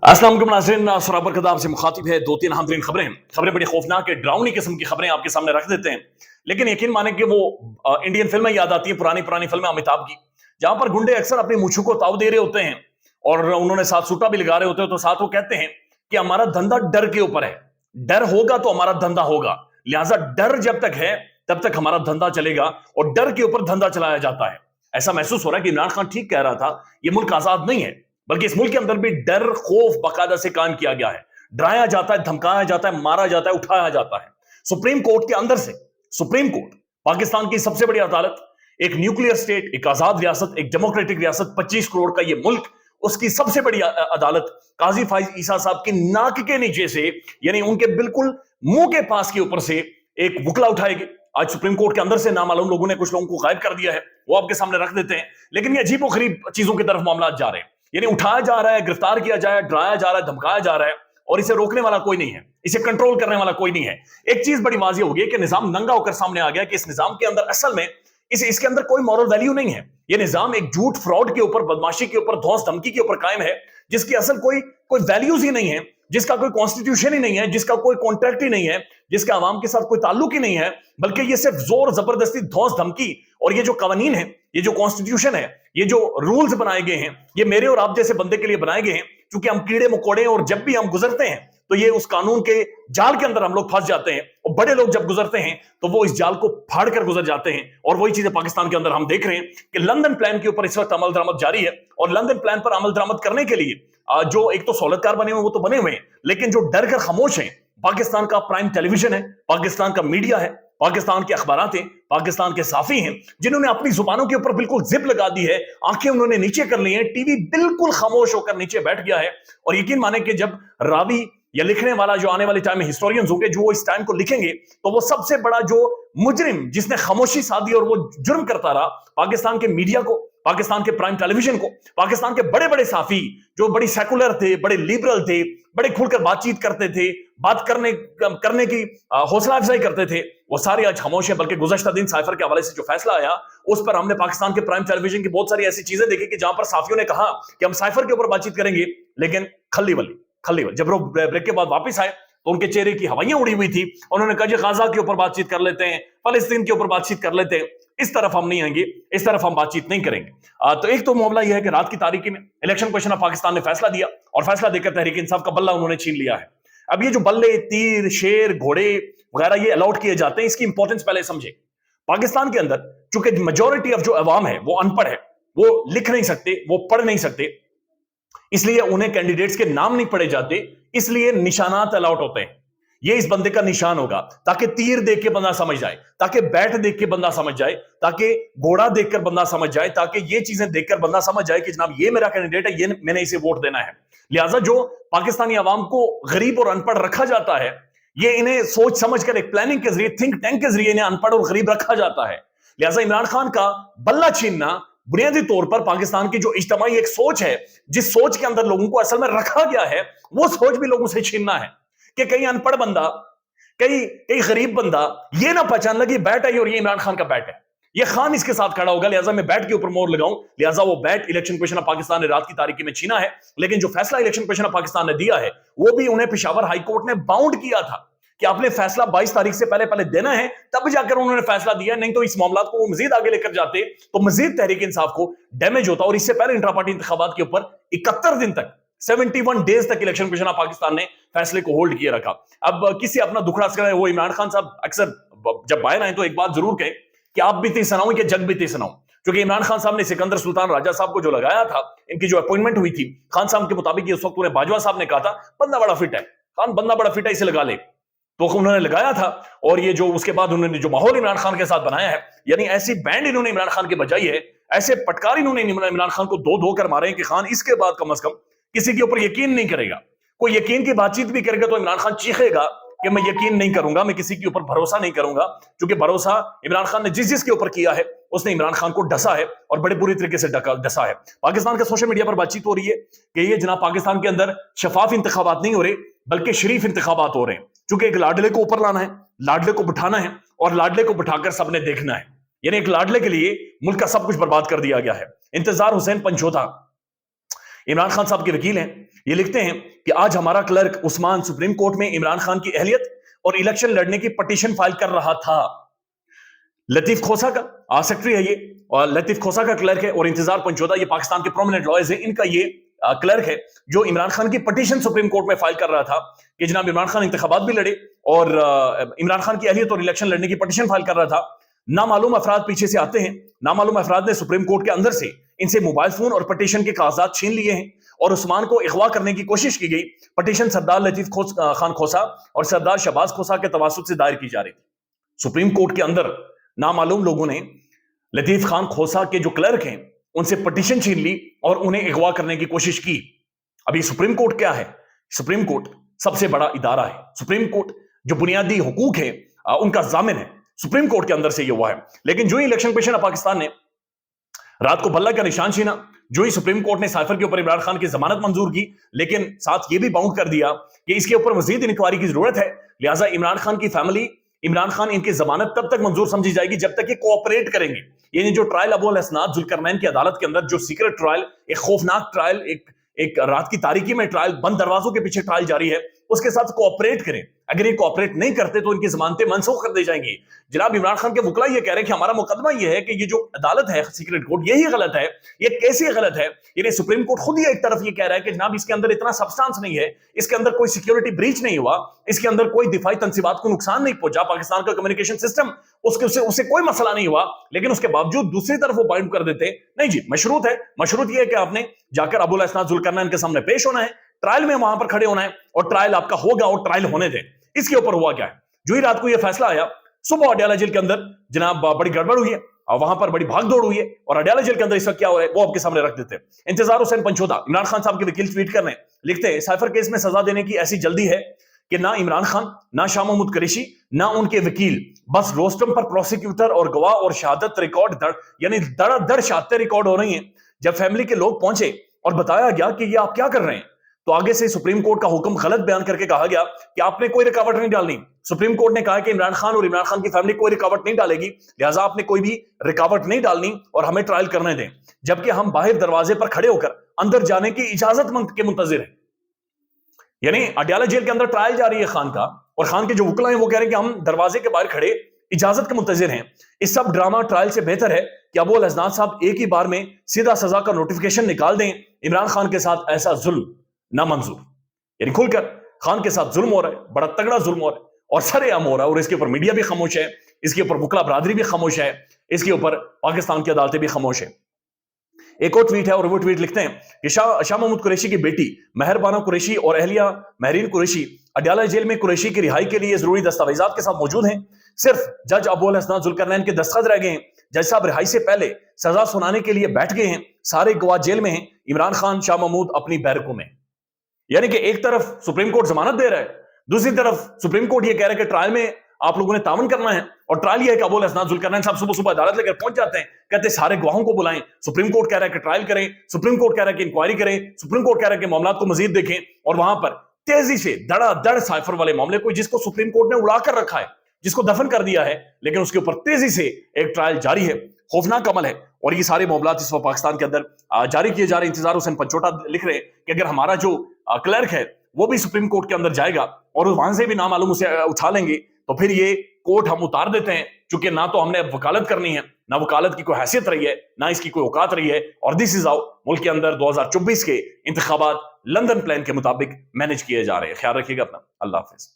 अस्सलाम वालेकुम नाज़रीन, सराबर कदाब से मुखातिब है दो तीन अहम तरीन खबरें बड़ी खौफनाक है, डरावनी किस्म की खबरें आपके सामने रख देते हैं। लेकिन यकीन माने कि वो इंडियन फिल्में याद आती हैं, पुरानी पुरानी फिल्में अमिताभ की, जहां पर गुंडे अक्सर अपनी मूछों को ताव दे रहे होते हैं और उन्होंने साथ सूटा भी लगा रहे होते हैं, तो साथ वो कहते हैं कि हमारा धंधा डर के ऊपर है, डर होगा तो हमारा धंधा होगा, लिहाजा डर जब तक है तब तक हमारा धंधा चलेगा और डर के ऊपर धंधा चलाया जाता है। ऐसा महसूस हो रहा है कि इमरान खान ठीक कह रहा था, ये मुल्क आजाद नहीं है, बल्कि इस मुल्क के अंदर भी डर खौफ बाकायदा से कायम किया गया है। डराया जाता है, धमकाया जाता है, मारा जाता है, उठाया जाता है। सुप्रीम कोर्ट के अंदर से, सुप्रीम कोर्ट पाकिस्तान की सबसे बड़ी अदालत, एक न्यूक्लियर स्टेट, एक आजाद रियासत, एक डेमोक्रेटिक रियासत, 25 करोड़ का ये मुल्क, उसकी सबसे बड़ी अदालत काजी फाइज ईसा साहब की नाक के नीचे से, यानी उनके बिल्कुल मुंह के पास के ऊपर से एक वकला उठाएगी। आज सुप्रीम कोर्ट के अंदर से नामालूम लोगों ने कुछ लोगों को गायब कर दिया है, वो आपके सामने रख देते हैं। लेकिन ये अजीब गरीब चीजों की तरफ मामला जा रहे हैं, यानी उठाया जा रहा है, गिरफ्तार किया जाए, डराया जा रहा है, धमकाया जा रहा है, और इसे रोकने वाला कोई नहीं है, इसे कंट्रोल करने वाला कोई नहीं है। एक चीज बड़ी वाज़ेह हो गई कि निजाम नंगा होकर सामने आ गया कि इस निजाम के अंदर असल में इसके अंदर कोई मॉरल वैल्यू नहीं है। ये निजाम एक झूठ फ्रॉड के ऊपर, बदमाशी के ऊपर, धौंस धमकी के ऊपर कायम है, जिसकी असल कोई कोई वैल्यूज ही नहीं है, जिसका कोई कॉन्स्टिट्यूशन ही नहीं है, जिसका कोई कॉन्ट्रैक्ट ही नहीं है, जिसका आवाम के साथ कोई ताल्लुक ही नहीं है, बल्कि ये सिर्फ जोर जबरदस्ती, धौंस धमकी, और ये जो कवानीन है, ये जो कॉन्स्टिट्यूशन है, ये जो रूल्स बनाए गए हैं, ये मेरे और आप जैसे बंदे के लिए बनाए गए हैं, क्योंकि हम कीड़े मकोड़े हैं और जब भी हम गुजरते हैं तो ये उस कानून के जाल के अंदर हम लोग फंस जाते हैं, और बड़े लोग जब गुजरते हैं तो वो इस जाल को फाड़ कर गुजर जाते हैं। और वही चीजें पाकिस्तान के अंदर हम देख रहे हैं कि लंदन प्लान के ऊपर इस वक्त अमल दरामद जारी है, और लंदन प्लान पर अमल दरामद करने के लिए जो एक तो सहूलतकार बने हुए वो तो बने हुए हैं, लेकिन जो डर कर खामोश हैं, पाकिस्तान का प्राइम टेलीविजन है, पाकिस्तान का मीडिया है, पाकिस्तान के अखबारात हैं, पाकिस्तान के साफी हैं, जिन्होंने अपनी जुबानों के ऊपर बिल्कुल जिप लगा दी है, आंखें उन्होंने नीचे कर ली हैं, टीवी बिल्कुल खामोश होकर नीचे बैठ गया है। और यकीन माने कि जब रावी या लिखने वाला जो आने वाले टाइम में हिस्टोरियंस होंगे, जो इस टाइम को लिखेंगे, तो वो सबसे बड़ा जो मुजरिम जिसने खामोशी साधी और वो जुर्म करता रहा, पाकिस्तान के मीडिया को, पाकिस्तान के प्राइम टेलीविजन को, पाकिस्तान के बड़े बड़े साफी जो बड़ी सेकुलर थे, बड़े लिबरल थे, बड़े खुलकर बातचीत करते थे, बात करने की हौसला अफजाई करते थे, वो सारे आज खामोश है। बल्कि गुज़श्ता दिन साइफर के हवाले से जो फैसला आया, उस पर हमने पाकिस्तान के प्राइम टेलीविजन की बहुत सारी ऐसी चीजें देखी कि जहां पर साफियों ने कहा कि हम साइफर के ऊपर बातचीत करेंगे, लेकिन खल्ली वल्ली जब वो ब्रेक के बाद वापस आए तो उनके चेहरे की हवाइयां उड़ी हुई थी। उन्होंने कहा जी गाजा के ऊपर बातचीत कर लेते हैं, फलस्तीन के ऊपर बातचीत कर लेते हैं, इस तरफ हम नहीं आएंगे, इस तरफ हम बातचीत नहीं करेंगे। तो एक तो मामला यह है कि रात की तारीकी में इलेक्शन कमीशन ऑफ पाकिस्तान ने फैसला दिया, और फैसला देकर तहरीक इंसाफ का बल्ला उन्होंने छीन लिया है। अब ये जो बल्ले, तीर, शेर, घोड़े वगैरह ये अलॉट किए जाते हैं, इसकी इंपॉर्टेंस पहले समझे। पाकिस्तान के अंदर चूंकि मेजोरिटी ऑफ जो अवाम है वो अनपढ़ है, वो लिख नहीं सकते, वो पढ़ नहीं सकते, इसलिए उन्हें कैंडिडेट्स के नाम नहीं पढ़े जाते, इसलिए निशानात अलॉट होते हैं। ये इस बंदे का निशान होगा, ताकि तीर देख के बंदा समझ जाए, ताकि बैट देख के बंदा समझ जाए, ताकि घोड़ा देखकर बंदा समझ जाए, ताकि ये चीजें देखकर बंदा समझ जाए कि जनाब ये मेरा कैंडिडेट है, ये मैंने इसे वोट देना है। लिहाजा जो पाकिस्तानी अवाम को गरीब और अनपढ़ रखा जाता है, ये इन्हें सोच समझ कर एक प्लानिंग के जरिए, थिंक टैंक के जरिए इन्हें अनपढ़ और गरीब रखा जाता है। लिहाजा इमरान खान का बल्ला छीनना बुनियादी तौर पर पाकिस्तान की जो इज्तिमाई एक सोच है, जिस सोच के अंदर लोगों को असल में रखा गया है, वो सोच भी लोगों से छीनना है कि कहीं अनपढ़ बंदा, कहीं गरीब बंदा ये ना पहचान लगे बैट है और ये इमरान खान का बैट है, ये खान इसके साथ खड़ा होगा, लिहाजा मैं बैट के ऊपर मोहर लगाऊं। लिहाजा वो bat election commission of Pakistan ने रात की तारीकी में छीना है, लेकिन जो फैसला इलेक्शन कमीशन ऑफ पाकिस्तान ने दिया है, वो भी उन्हें पेशावर हाई कोर्ट ने बाउंड किया था कि आपने फैसला 22 तारीख से पहले देना है, तब जाकर उन्होंने फैसला दिया, नहीं तो इस मामला को वो मजीद आगे लेकर जाते तो मजीद तहरीक इंसाफ को डैमेज होता। और इससे पहले इंट्रा पार्टी इंतखाबात के ऊपर 71 दिन तक, 71 डेज तक इलेक्शन कमीशन ऑफ पाकिस्तान ने फैसले को होल्ड किए रखा। अब किसी अपना दुखड़ा कर वो इमरान खान साहब अक्सर जब बाहर आए तो एक बात जरूर कहें कि आप बीती सुनाऊं कि जग बीती सुनाऊं, क्योंकि इमरान खान साहब ने सिकंदर सुल्तान राजा साहब को जो लगाया था, इनकी जो अपॉइंटमेंट हुई थी, खान साहब के मुताबिक उस वक्त उन्हें बाजवा साहब ने कहा था बंदा बड़ा फिट है, खान बंदा बड़ा फिट है, इसे लगा ले, तो उन्होंने लगाया था। और ये जो उसके बाद उन्होंने जो माहौल इमरान खान के साथ बनाया है, यानी ऐसी बैंड इन्होंने इमरान खान की बजाई है, ऐसे पटकार इन्होंने इमरान खान को दो कर मारे हैं कि खान इसके बाद कम से कम किसी के ऊपर यकीन नहीं करेगा। कोई यकीन की बातचीत भी करेगा तो इमरान खान चीखेगा कि मैं यकीन नहीं करूंगा, मैं किसी के ऊपर भरोसा नहीं करूंगा, क्योंकि भरोसा इमरान खान ने जिसके ऊपर किया है उसने इमरान खान को डसा है और बड़े बुरी तरीके से डसा है। पाकिस्तान के सोशल मीडिया पर बातचीत हो रही है कि ये जनाब पाकिस्तान के अंदर शफाफ इंतखाबात नहीं हो रहे, बल्कि शरीफ इंतखाबात हो रहे हैं, क्योंकि एक लाडले को ऊपर लाना है, लाडले को बिठाना है, और लाडले को बिठाकर सबने देखना है। यानी एक लाडले के लिए मुल्क का सब कुछ बर्बाद कर दिया गया है। इंतजार हुसैन पंचोधा, عمران خان صاحب کے وکیل ہیں، یہ لکھتے ہیں کہ آج ہمارا کلرک عثمان سپریم کورٹ میں عمران خان کی اہلیت اور الیکشن لڑنے کی پٹیشن فائل کر رہا تھا۔ لطیف کھوسا کا سیکٹری ہے یہ، اور لطیف کھوسا کا کلرک ہے، اور انتظار پنچودا یہ پاکستان کے پرومیننٹ لائرز ہیں، ان کا یہ کلرک ہے جو عمران خان کی پٹیشن سپریم کورٹ میں فائل کر رہا تھا کہ جناب عمران خان انتخابات بھی لڑے اور عمران خان کی اہلیت اور الیکشن لڑنے کی پٹیشن فائل کر رہا تھا۔ نامعلوم افراد پیچھے سے آتے ہیں، نامعلوم افراد نے سپریم کورٹ کے اندر سے ان سے موبائل فون اور پٹیشن کے کاغذات چھین لیے ہیں اور عثمان کو اغوا کرنے کی کوشش کی گئی۔ پٹیشن سردار لطیف خان کھوسا اور سردار شہباز کھوسا کے تواسط سے دائر کی جا رہی تھی۔ سپریم کورٹ کے اندر نامعلوم لوگوں نے لطیف خان کھوسا کے جو کلرک ہیں ان سے پٹیشن چھین لی اور انہیں اغوا کرنے کی کوشش کی۔ اب یہ سپریم کورٹ کیا ہے؟ سپریم کورٹ سب سے بڑا ادارہ ہے۔ سپریم کورٹ جو بنیادی حقوق ہے ان کا ضامن ہے، سپریم کورٹ کے اندر سے یہ ہوا ہے۔ لیکن جو ہی الیکشن کمیشن آف پاکستان نے رات کو بلہ کا نشان چھینا، جو ہی سپریم کورٹ نے سائفر کے اوپر عمران خان کی ضمانت منظور کی، لیکن ساتھ یہ بھی باؤنڈ کر دیا کہ اس کے اوپر مزید انکوائری کی ضرورت ہے، لہٰذا عمران خان کی فیملی، عمران خان ان کی ضمانت تب تک منظور سمجھی جائے گی جب تک یہ کوآپریٹ کریں گے۔ یعنی جو ٹرائل ابو الاسناد ذوالقرنین کی عدالت کے اندر جو سیکرٹ ٹرائل، ایک خوفناک ٹرائل، ایک رات کی تاریکی میں ٹرائل، بند دروازوں کے پیچھے ٹرائل جاری ہے، اس کے ساتھ کوآپریٹ کریں۔ اگر یہ کوآپریٹ نہیں کرتے تو ان کی ضمانتیں منسوخ کر دی جائیں گی۔ جناب عمران خان کے وکلا یہ کہہ رہے ہیں کہ ہمارا مقدمہ یہ ہے کہ یہ جو عدالت ہے سیکرٹ کورٹ، یہی غلط ہے۔ یہ کیسے غلط ہے؟ یعنی سپریم کورٹ خود ہی ایک طرف یہ کہہ رہا ہے کہ جناب اس کے اندر اتنا سبسٹانس نہیں ہے، اس کے اندر کوئی سیکیورٹی بریچ نہیں ہوا، اس کے اندر کوئی دفاعی تنصیبات کو نقصان نہیں پہنچا، پاکستان کا کمیونیکیشن سسٹم اسے کوئی مسئلہ نہیں ہوا، لیکن اس کے باوجود دوسری طرف وہ پوائنٹ کر دیتے نہیں جی مشروط ہے۔ مشروط یہ ہے کہ آپ نے جا کر ابو الاسناد ذوالقرنین کے سامنے پیش ہونا ہے، ٹرائل میں وہاں پر کھڑے ہونا ہے، اور ٹرائل آپ کا ہوگا اور ٹرائل ہونے دیں۔ اس کے اوپر ہوا کیا ہے؟ جو ہی رات کو یہ فیصلہ آیا، صبح اڈیالہ جیل کے اندر جناب بڑی گڑبڑ ہوئی ہے اور وہاں پر بڑی بھاگ دوڑ ہوئی ہے، اور اڈیالہ جیل کے اندر اس وقت کیا ہو رہا ہے وہ آپ کے سامنے رکھ دیتے ہیں۔ انتظار حسین پنچودا عمران خان صاحب کے وکیل ٹویٹ کر رہے ہیں، لکھتے ہیں سائفر کیس میں سزا دینے کی ایسی جلدی ہے کہ نہ عمران خان، نہ شاہ محمود قریشی، نہ ان کے وکیل، بس روسٹم پر پروسیکیوٹر اور گواہ اور شہادت ریکارڈ یعنی دڑ دڑ شہادتیں ریکارڈ ہو رہی ہیں۔ جب فیملی کے لوگ پہنچے اور بتایا گیا کہ یہ آپ کیا کر رہے ہیں، تو آگے سے سپریم کورٹ کا حکم غلط بیان کر کے کہا گیا کہ آپ نے کوئی رکاوٹ نہیں ڈالنی۔ سپریم کورٹ نے کہا کہ عمران خان اور عمران خان کی فیملی کوئی رکاوٹ نہیں ڈالے گی، لہٰذا آپ نے کوئی بھی رکاوٹ نہیں ڈالنی اور ہمیں ٹرائل کرنے دیں، جبکہ ہم باہر دروازے پر کھڑے ہو کر اندر جانے کی اجازت کے منتظر ہیں۔ یعنی اڈیالہ جیل کے اندر ٹرائل جاری ہے خان کا، اور خان کے جو وکلا ہیں وہ کہہ رہے ہیں کہ ہم دروازے کے باہر کھڑے اجازت کے منتظر ہیں۔ اس سب ڈرامہ ٹرائل سے بہتر ہے کہ ابو الاسناد صاحب ایک ہی بار میں سیدھا سزا کا نوٹیفیکیشن نکال دیں۔ عمران خان کے ساتھ ایسا ظلم نامنظور، یعنی کھل کر خان کے ساتھ ظلم ہو رہا ہے، بڑا تگڑا ظلم ہو رہا ہے اور سرے عام ہو رہا ہے، اور اس کے اوپر میڈیا بھی خاموش ہے، اس کے اوپر وکلا برادری بھی خاموش ہے، اس کے اوپر پاکستان کی عدالتیں بھی خاموش ہیں۔ ایک اور ٹویٹ ہے، اور وہ ٹویٹ لکھتے ہیں کہ شاہ محمود قریشی کی بیٹی مہربانہ قریشی اور اہلیہ مہرین قریشی اڈیالہ جیل میں قریشی کی رہائی کے لیے ضروری دستاویزات کے ساتھ موجود ہیں۔ صرف جج ابو الاسناد ذوالقرنین کے دستخط رہ گئے ہیں۔ جج صاحب رہائی سے پہلے سزا سنانے کے لیے بیٹھ گئے ہیں، سارے گواہ جیل میں ہیں، عمران خان، شاہ محمود اپنی بیرکوں میں۔ یعنی کہ ایک طرف سپریم کورٹ ضمانت دے رہا ہے، دوسری طرف سپریم کورٹ یہ کہہ رہا ہے کہ ٹرائل میں آپ لوگوں نے تعاون کرنا ہے، اور ٹرائل یہ ہے کہ ابو الاسناد ذوالقرنین صاحب صبح صبح عدالت لے کر پہنچ جاتے ہیں، کہتے ہیں سارے گواہوں کو بلائیں۔ سپریم کورٹ کہہ رہا ہے کہ ٹرائل کریں، سپریم کورٹ کہہ رہا ہے کہ انکوائری کریں، سپریم کورٹ کہہ رہا ہے کہ معاملات کو مزید دیکھیں، اور وہاں پر تیزی سے دڑا دڑ سائفر والے معاملے کو، جس کو سپریم کورٹ نے اڑا کر رکھا ہے، جس کو دفن کر دیا ہے، لیکن اس کے اوپر تیزی سے ایک ٹرائل جاری ہے۔ خوفناک عمل ہے، اور یہ سارے معاملات اس وقت پاکستان کے اندر جاری کیے جا رہے ہیں۔ انتظار حسین پنچوٹا لکھ رہے ہیں کہ اگر ہمارا جو کلرک ہے وہ بھی سپریم کورٹ کے اندر جائے گا اور وہاں سے بھی نامعلوم اسے اٹھا لیں گے، تو پھر یہ کورٹ ہم اتار دیتے ہیں، چونکہ نہ تو ہم نے وکالت کرنی ہے، نہ وکالت کی کوئی حیثیت رہی ہے، نہ اس کی کوئی اوقات رہی ہے، اور دس از ہاؤ ملک کے اندر 2024 کے انتخابات لندن پلان کے مطابق مینج کیے جا رہے ہیں۔ خیال رکھیے گا اپنا، اللہ حافظ۔